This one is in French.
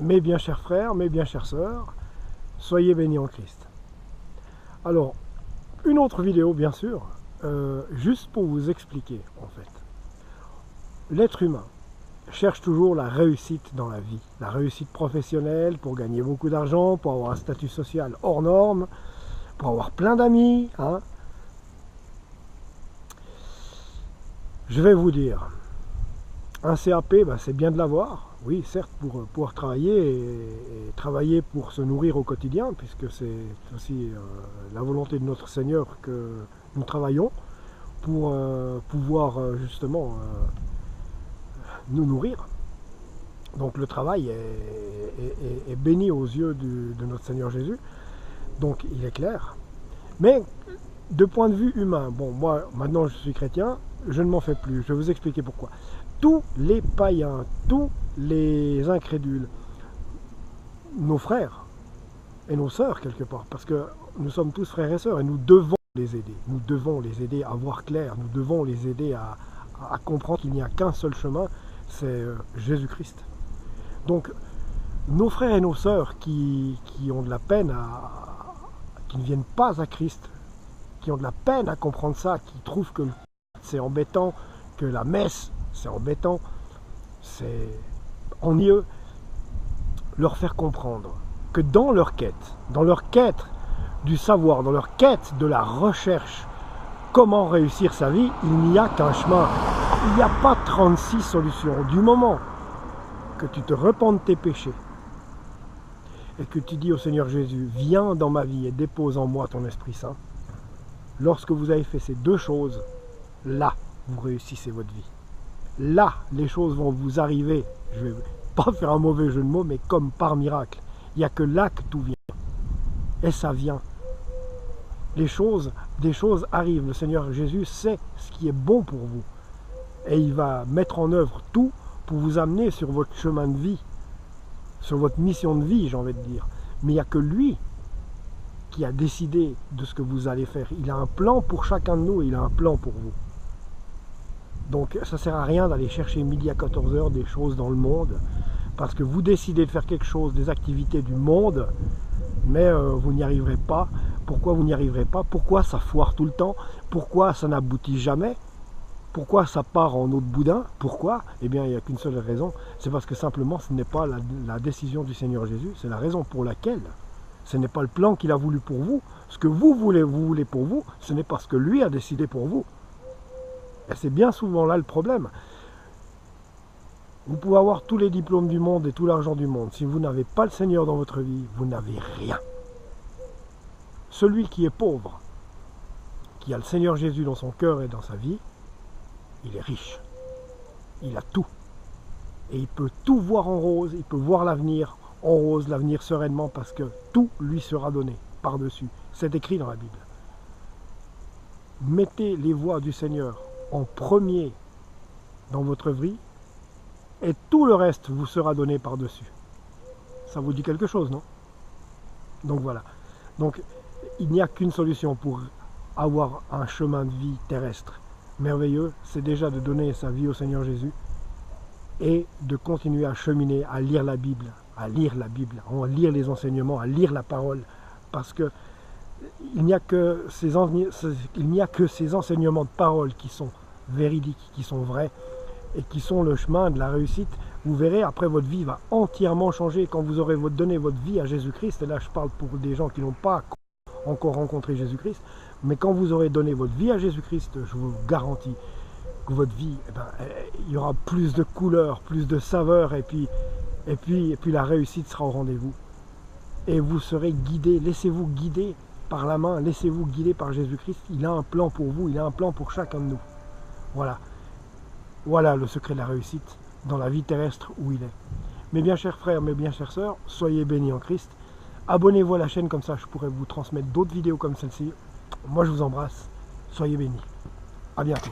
Mes bien chers frères, mes bien chères sœurs, soyez bénis en Christ. Alors, une autre vidéo bien sûr, juste pour vous expliquer en fait. L'être humain cherche toujours la réussite dans la vie. La réussite professionnelle pour gagner beaucoup d'argent, pour avoir un statut social hors norme, pour avoir plein d'amis. Hein. Je vais vous dire, un CAP, c'est bien de l'avoir, oui, certes, pour pouvoir travailler et travailler pour se nourrir au quotidien, puisque c'est aussi la volonté de notre Seigneur que nous travaillons pour pouvoir justement nous nourrir. Donc le travail est béni aux yeux de notre Seigneur Jésus, donc il est clair. Mais de point de vue humain, bon, moi maintenant je suis chrétien, je ne m'en fais plus, je vais vous expliquer pourquoi. Tous les païens, tous les incrédules, nos frères et nos sœurs quelque part, parce que nous sommes tous frères et sœurs et nous devons les aider. Nous devons les aider à voir clair, nous devons les aider à comprendre qu'il n'y a qu'un seul chemin, c'est Jésus-Christ. Donc nos frères et nos sœurs qui ont de la peine, qui ne viennent pas à Christ, qui ont de la peine à comprendre ça, qui trouvent que c'est embêtant, que la messe c'est embêtant, c'est ennuyeux, leur faire comprendre que dans leur quête du savoir, dans leur quête de la recherche, comment réussir sa vie, il n'y a qu'un chemin. Il n'y a pas 36 solutions. Du moment que tu te repens de tes péchés et que tu dis au Seigneur Jésus, viens dans ma vie et dépose en moi ton Esprit Saint, lorsque vous avez fait ces deux choses, là, vous réussissez votre vie. Là, les choses vont vous arriver, je ne vais pas faire un mauvais jeu de mots, mais comme par miracle. Il n'y a que là que tout vient. Et ça vient. Des choses arrivent. Le Seigneur Jésus sait ce qui est bon pour vous. Et il va mettre en œuvre tout pour vous amener sur votre chemin de vie, sur votre mission de vie, j'ai envie de dire. Mais il n'y a que lui qui a décidé de ce que vous allez faire. Il a un plan pour chacun de nous, il a un plan pour vous. Donc ça ne sert à rien d'aller chercher midi à 14h des choses dans le monde, parce que vous décidez de faire quelque chose, des activités du monde, mais vous n'y arriverez pas. Pourquoi vous n'y arriverez pas? Pourquoi ça foire tout le temps? Pourquoi ça n'aboutit jamais? Pourquoi ça part en eau de boudin? Pourquoi? Eh bien, il n'y a qu'une seule raison, c'est parce que simplement ce n'est pas la décision du Seigneur Jésus, c'est la raison pour laquelle ce n'est pas le plan qu'il a voulu pour vous. Ce que vous voulez pour vous, ce n'est pas ce que lui a décidé pour vous. Et c'est bien souvent là le problème. Vous pouvez avoir tous les diplômes du monde et tout l'argent du monde. Si vous n'avez pas le Seigneur dans votre vie, vous n'avez rien. Celui qui est pauvre, qui a le Seigneur Jésus dans son cœur et dans sa vie, il est riche. Il a tout. Et il peut tout voir en rose, il peut voir l'avenir en rose, l'avenir sereinement, parce que tout lui sera donné par-dessus. C'est écrit dans la Bible. Mettez les voies du Seigneur en premier dans votre vie, et tout le reste vous sera donné par-dessus. Ça vous dit quelque chose, non? Donc voilà. Donc il n'y a qu'une solution pour avoir un chemin de vie terrestre merveilleux, c'est déjà de donner sa vie au Seigneur Jésus et de continuer à cheminer, à lire la Bible, à lire les enseignements, à lire la parole, parce que il n'y a que ces enseignements de parole qui sont véridiques, qui sont vrais et qui sont le chemin de la réussite. Vous verrez, après votre vie va entièrement changer quand vous aurez donné votre vie à Jésus-Christ. Et là je parle pour des gens qui n'ont pas encore rencontré Jésus-Christ, mais quand vous aurez donné votre vie à Jésus-Christ, je vous garantis que votre vie, il y aura plus de couleurs, plus de saveurs, et puis la réussite sera au rendez-vous. Et vous serez guidés, laissez-vous guider par la main, laissez-vous guider par Jésus-Christ. Il a un plan pour vous, il a un plan pour chacun de nous. Voilà. Voilà le secret de la réussite dans la vie terrestre où il est. Mes bien chers frères, mes bien chères sœurs, soyez bénis en Christ. Abonnez-vous à la chaîne, comme ça je pourrai vous transmettre d'autres vidéos comme celle-ci. Moi je vous embrasse, soyez bénis. À bientôt.